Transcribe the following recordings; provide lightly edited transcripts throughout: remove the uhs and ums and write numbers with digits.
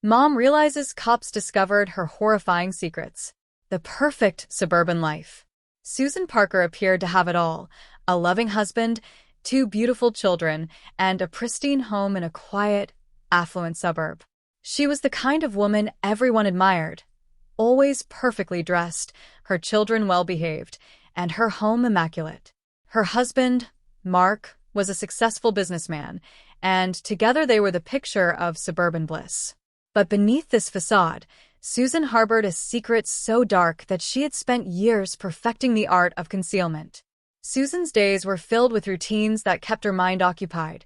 Mom realizes cops discovered her horrifying secrets. The perfect suburban life. Susan Parker appeared to have it all: a loving husband, two beautiful children, and a pristine home in a quiet, affluent suburb. She was the kind of woman everyone admired, always perfectly dressed, her children well-behaved, and her home immaculate. Her husband, Mark, was a successful businessman, and together they were the picture of suburban bliss. But beneath this facade, Susan harbored a secret so dark that she had spent years perfecting the art of concealment. Susan's days were filled with routines that kept her mind occupied: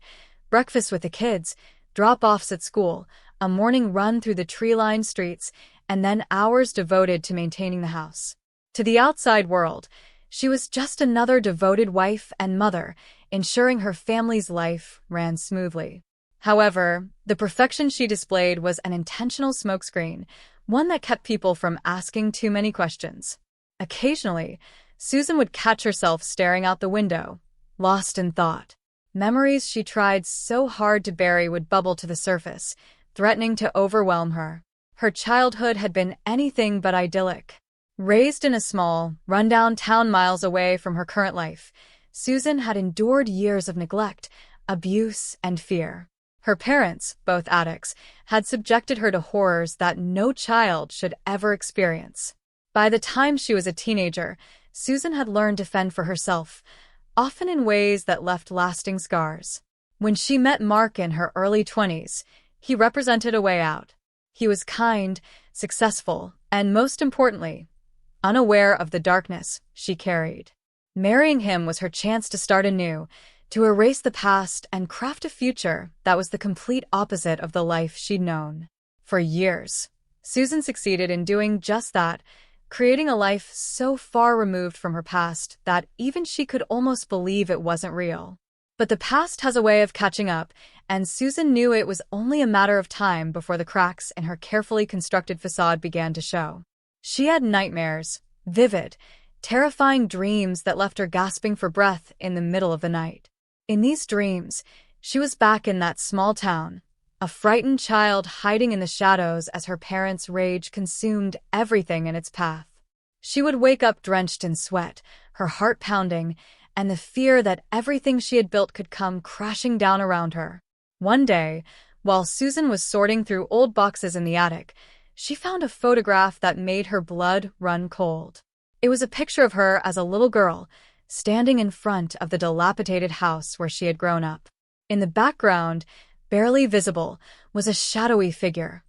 breakfast with the kids, drop-offs at school, a morning run through the tree-lined streets, and then hours devoted to maintaining the house. To the outside world, she was just another devoted wife and mother, ensuring her family's life ran smoothly. However, the perfection she displayed was an intentional smokescreen, one that kept people from asking too many questions. Occasionally, Susan would catch herself staring out the window, lost in thought. Memories she tried so hard to bury would bubble to the surface, threatening to overwhelm her. Her childhood had been anything but idyllic. Raised in a small, rundown town miles away from her current life, Susan had endured years of neglect, abuse, and fear. Her parents, both addicts, had subjected her to horrors that no child should ever experience. By the time she was a teenager, Susan had learned to fend for herself, often in ways that left lasting scars. When she met Mark in her early 20s, he represented a way out. He was kind, successful, and most importantly, unaware of the darkness she carried. Marrying him was her chance to start anew, to erase the past and craft a future that was the complete opposite of the life she'd known. For years, Susan succeeded in doing just that, creating a life so far removed from her past that even she could almost believe it wasn't real. But the past has a way of catching up, and Susan knew it was only a matter of time before the cracks in her carefully constructed facade began to show. She had nightmares, vivid, terrifying dreams that left her gasping for breath in the middle of the night. In these dreams, she was back in that small town, a frightened child hiding in the shadows as her parents' rage consumed everything in its path. She would wake up drenched in sweat, her heart pounding, and the fear that everything she had built could come crashing down around her. One day, while Susan was sorting through old boxes in the attic, she found a photograph that made her blood run cold. It was a picture of her as a little girl, standing in front of the dilapidated house where she had grown up. In the background, barely visible, was a shadowy figure,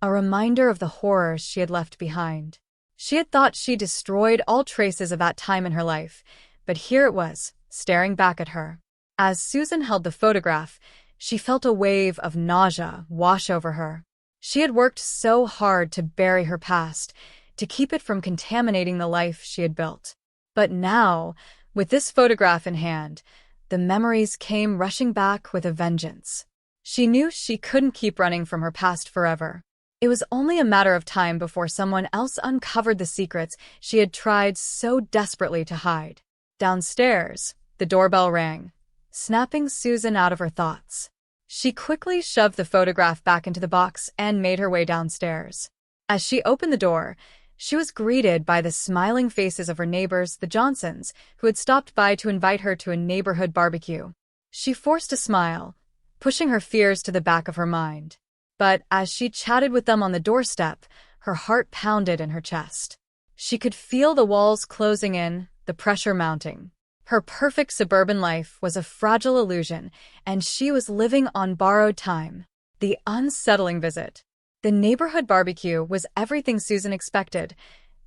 a reminder of the horrors she had left behind. She had thought she destroyed all traces of that time in her life, but here it was, staring back at her. As Susan held the photograph, she felt a wave of nausea wash over her. She had worked so hard to bury her past, to keep it from contaminating the life she had built. But now, with this photograph in hand, the memories came rushing back with a vengeance. She knew she couldn't keep running from her past forever. It was only a matter of time before someone else uncovered the secrets she had tried so desperately to hide. Downstairs, the doorbell rang, snapping Susan out of her thoughts. She quickly shoved the photograph back into the box and made her way downstairs. As she opened the door, she was greeted by the smiling faces of her neighbors, the Johnsons, who had stopped by to invite her to a neighborhood barbecue. She forced a smile, pushing her fears to the back of her mind. But as she chatted with them on the doorstep, her heart pounded in her chest. She could feel the walls closing in, the pressure mounting. Her perfect suburban life was a fragile illusion, and she was living on borrowed time. The unsettling visit. The neighborhood barbecue was everything Susan expected: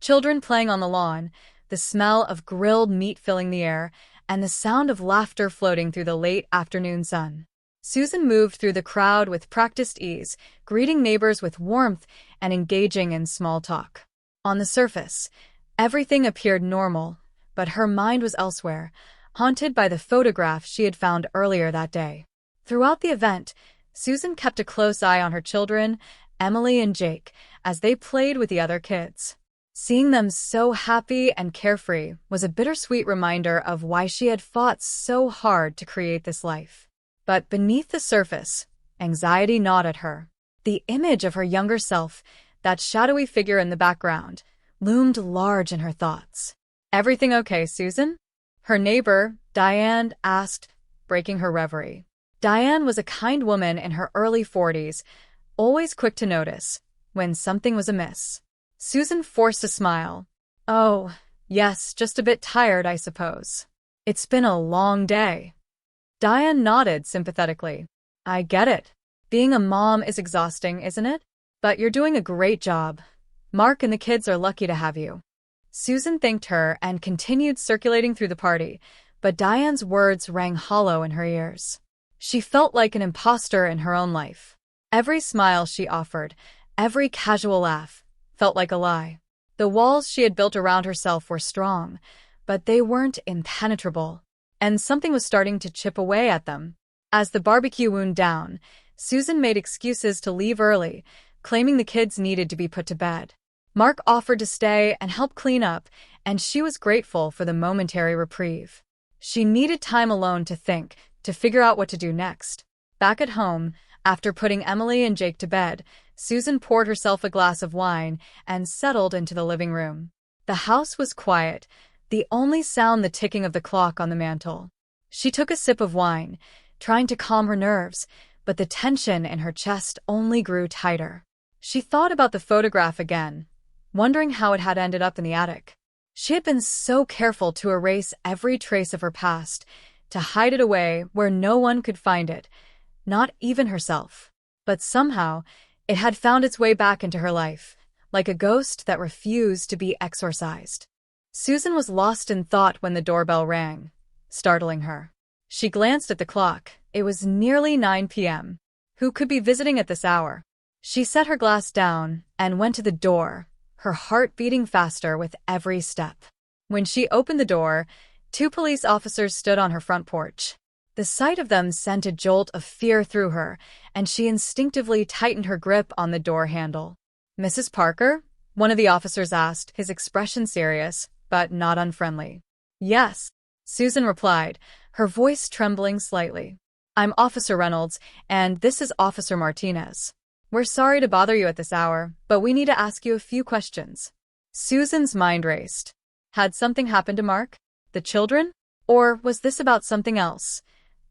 children playing on the lawn, the smell of grilled meat filling the air, and the sound of laughter floating through the late afternoon sun. Susan moved through the crowd with practiced ease, greeting neighbors with warmth and engaging in small talk. On the surface, everything appeared normal, but her mind was elsewhere, haunted by the photograph she had found earlier that day. Throughout the event, Susan kept a close eye on her children, Emily and Jake, as they played with the other kids. Seeing them so happy and carefree was a bittersweet reminder of why she had fought so hard to create this life. But beneath the surface, anxiety gnawed at her. The image of her younger self, that shadowy figure in the background, loomed large in her thoughts. "Everything okay, Susan?" her neighbor, Diane, asked, breaking her reverie. Diane was a kind woman in her early 40s, always quick to notice when something was amiss. Susan forced a smile. "Oh, yes, just a bit tired, I suppose. It's been a long day." Diane nodded sympathetically. "I get it. Being a mom is exhausting, isn't it? But you're doing a great job. Mark and the kids are lucky to have you." Susan thanked her and continued circulating through the party, but Diane's words rang hollow in her ears. She felt like an imposter in her own life. Every smile she offered, every casual laugh, felt like a lie. The walls she had built around herself were strong, but they weren't impenetrable, and something was starting to chip away at them. As the barbecue wound down, Susan made excuses to leave early, claiming the kids needed to be put to bed. Mark offered to stay and help clean up, and she was grateful for the momentary reprieve. She needed time alone to think, to figure out what to do next. Back at home, after putting Emily and Jake to bed, Susan poured herself a glass of wine and settled into the living room. The house was quiet, the only sound the ticking of the clock on the mantel. She took a sip of wine, trying to calm her nerves, but the tension in her chest only grew tighter. She thought about the photograph again, wondering how it had ended up in the attic. She had been so careful to erase every trace of her past, to hide it away where no one could find it, not even herself. But somehow, it had found its way back into her life, like a ghost that refused to be exorcised. Susan was lost in thought when the doorbell rang, startling her. She glanced at the clock. It was nearly 9 p.m. Who could be visiting at this hour? She set her glass down and went to the door, her heart beating faster with every step. When she opened the door, 2 police officers stood on her front porch. The sight of them sent a jolt of fear through her, and she instinctively tightened her grip on the door handle. "Mrs. Parker?" one of the officers asked, his expression serious, but not unfriendly. "Yes," Susan replied, her voice trembling slightly. "I'm Officer Reynolds, and this is Officer Martinez. We're sorry to bother you at this hour, but we need to ask you a few questions." Susan's mind raced. Had something happened to Mark? The children? Or was this about something else?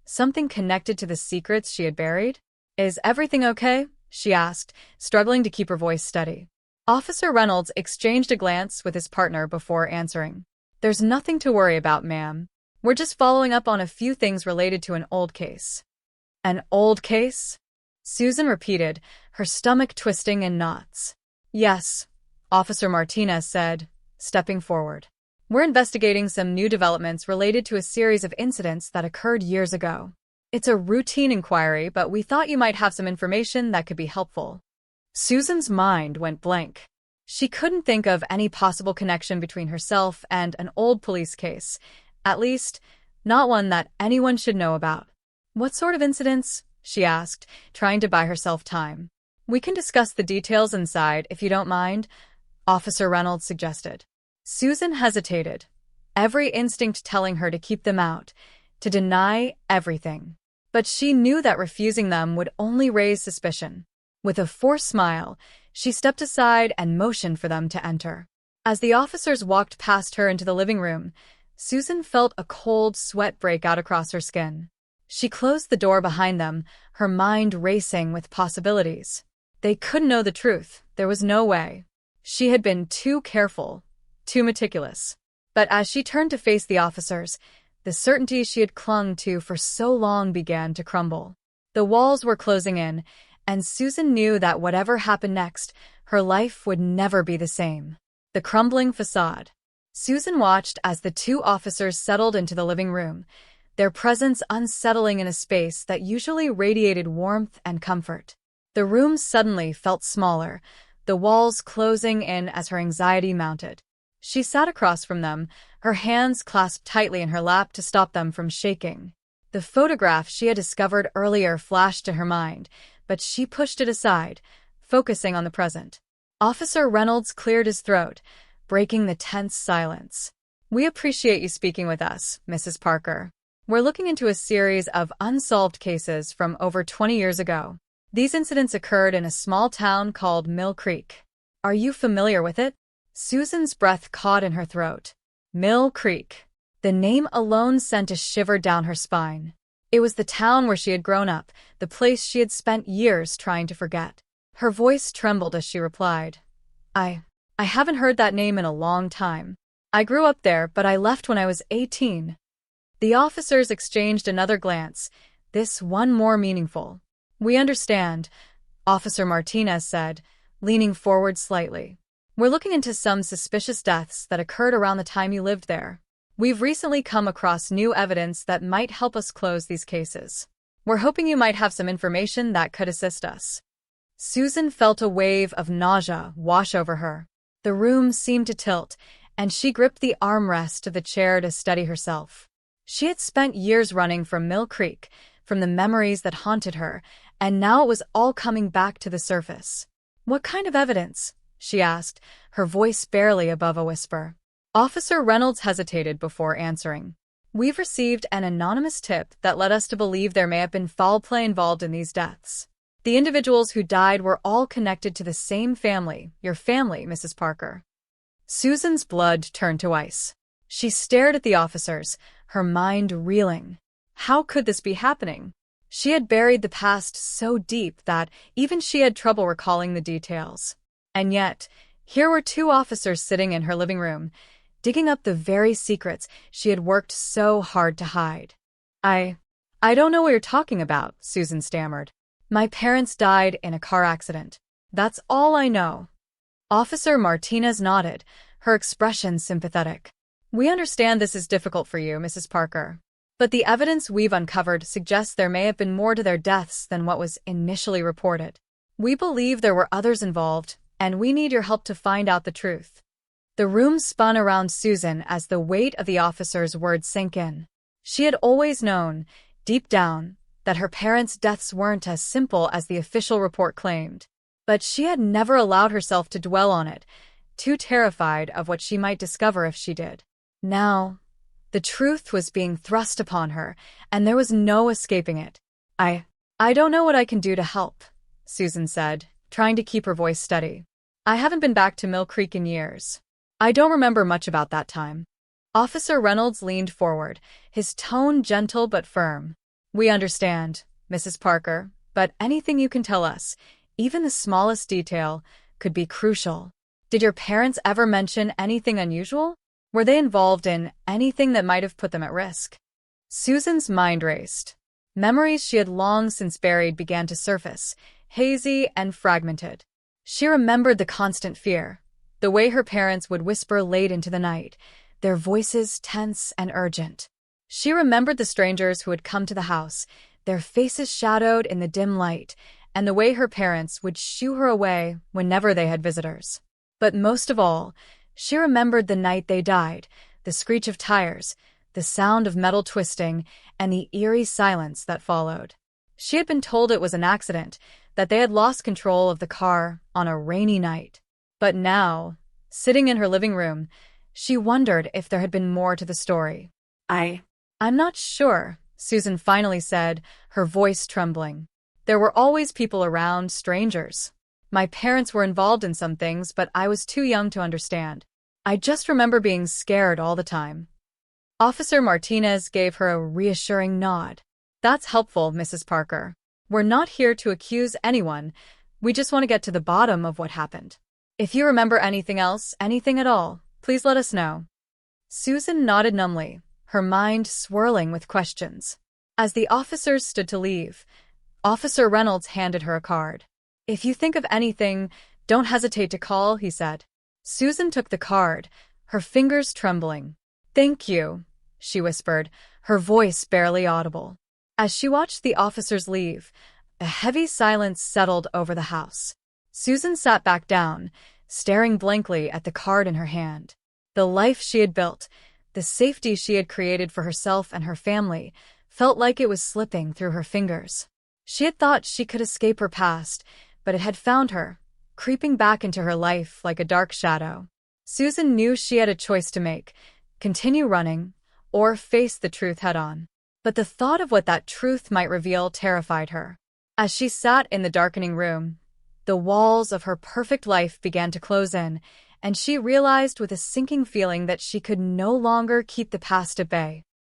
Something connected to the secrets she had buried? "Is everything okay?" she asked, struggling to keep her voice steady. Officer Reynolds exchanged a glance with his partner before answering. "There's nothing to worry about, ma'am. We're just following up on a few things related to an old case." "An old case?" Susan repeated, her stomach twisting in knots. "Yes," Officer Martinez said, stepping forward. "We're investigating some new developments related to a series of incidents that occurred years ago. It's a routine inquiry, but we thought you might have some information that could be helpful." Susan's mind went blank. She couldn't think of any possible connection between herself and an old police case, at least, not one that anyone should know about. "What sort of incidents?" she asked, trying to buy herself time. "We can discuss the details inside if you don't mind," Officer Reynolds suggested. Susan hesitated, every instinct telling her to keep them out, to deny everything. But she knew that refusing them would only raise suspicion. With a forced smile, she stepped aside and motioned for them to enter. As the officers walked past her into the living room, Susan felt a cold sweat break out across her skin. She closed the door behind them, her mind racing with possibilities. They couldn't know the truth. There was no way. She had been too careful, too meticulous. But as she turned to face the officers, the certainty she had clung to for so long began to crumble. The walls were closing in, and Susan knew that whatever happened next, her life would never be the same. The crumbling facade. Susan watched as the 2 officers settled into the living room, their presence unsettling in a space that usually radiated warmth and comfort. The room suddenly felt smaller, the walls closing in as her anxiety mounted. She sat across from them, her hands clasped tightly in her lap to stop them from shaking. The photograph she had discovered earlier flashed to her mind, but she pushed it aside, focusing on the present. Officer Reynolds cleared his throat, breaking the tense silence. "We appreciate you speaking with us, Mrs. Parker. We're looking into a series of unsolved cases from over 20 years ago. These incidents occurred in a small town called Mill Creek. Are you familiar with it? Susan's breath caught in her throat. Mill Creek. The name alone sent a shiver down her spine. It was the town where she had grown up, the place she had spent years trying to forget. Her voice trembled as she replied, I haven't heard that name in a long time. I grew up there, but I left when I was 18. The officers exchanged another glance, this one more meaningful. We understand, Officer Martinez said, leaning forward slightly. We're looking into some suspicious deaths that occurred around the time you lived there. We've recently come across new evidence that might help us close these cases. We're hoping you might have some information that could assist us. Susan felt a wave of nausea wash over her. The room seemed to tilt, and she gripped the armrest of the chair to steady herself. She had spent years running from Mill Creek, from the memories that haunted her, and now it was all coming back to the surface. What kind of evidence? She asked, her voice barely above a whisper. Officer Reynolds hesitated before answering. We've received an anonymous tip that led us to believe there may have been foul play involved in these deaths. The individuals who died were all connected to the same family, your family, Mrs. Parker. Susan's blood turned to ice. She stared at the officers, her mind reeling. How could this be happening? She had buried the past so deep that even she had trouble recalling the details. And yet, here were two officers sitting in her living room, digging up the very secrets she had worked so hard to hide. I don't know what you're talking about, Susan stammered. My parents died in a car accident. That's all I know. Officer Martinez nodded, her expression sympathetic. We understand this is difficult for you, Mrs. Parker. But the evidence we've uncovered suggests there may have been more to their deaths than what was initially reported. We believe there were others involved, and we need your help to find out the truth. The room spun around Susan as the weight of the officer's words sank in. She had always known, deep down, that her parents' deaths weren't as simple as the official report claimed. But she had never allowed herself to dwell on it, too terrified of what she might discover if she did. Now, the truth was being thrust upon her, and there was no escaping it. I don't know what I can do to help, Susan said, trying to keep her voice steady. I haven't been back to Mill Creek in years. I don't remember much about that time. Officer Reynolds leaned forward, his tone gentle but firm. We understand, Mrs. Parker, but anything you can tell us, even the smallest detail, could be crucial. Did your parents ever mention anything unusual? Were they involved in anything that might have put them at risk? Susan's mind raced. Memories she had long since buried began to surface, hazy and fragmented. She remembered the constant fear, the way her parents would whisper late into the night, their voices tense and urgent. She remembered the strangers who had come to the house, their faces shadowed in the dim light, and the way her parents would shoo her away whenever they had visitors. But most of all, she remembered the night they died, the screech of tires, the sound of metal twisting, and the eerie silence that followed. She had been told it was an accident, that they had lost control of the car on a rainy night. But now, sitting in her living room, she wondered if there had been more to the story. I'm not sure, Susan finally said, her voice trembling. There were always people around, strangers. My parents were involved in some things, but I was too young to understand. I just remember being scared all the time. Officer Martinez gave her a reassuring nod. That's helpful, Mrs. Parker. We're not here to accuse anyone. We just want to get to the bottom of what happened. If you remember anything else, anything at all, please let us know. Susan nodded numbly, her mind swirling with questions. As the officers stood to leave, Officer Reynolds handed her a card. If you think of anything, don't hesitate to call, he said. Susan took the card, her fingers trembling. Thank you, she whispered, her voice barely audible. As she watched the officers leave, a heavy silence settled over the house. Susan sat back down, staring blankly at the card in her hand. The life she had built, the safety she had created for herself and her family, felt like it was slipping through her fingers. She had thought she could escape her past, but it had found her, creeping back into her life like a dark shadow. Susan knew she had a choice to make, continue running, or face the truth head-on. But the thought of what that truth might reveal terrified her. As she sat in the darkening room, the walls of her perfect life began to close in, and she realized with a sinking feeling that she could no longer keep the past at bay.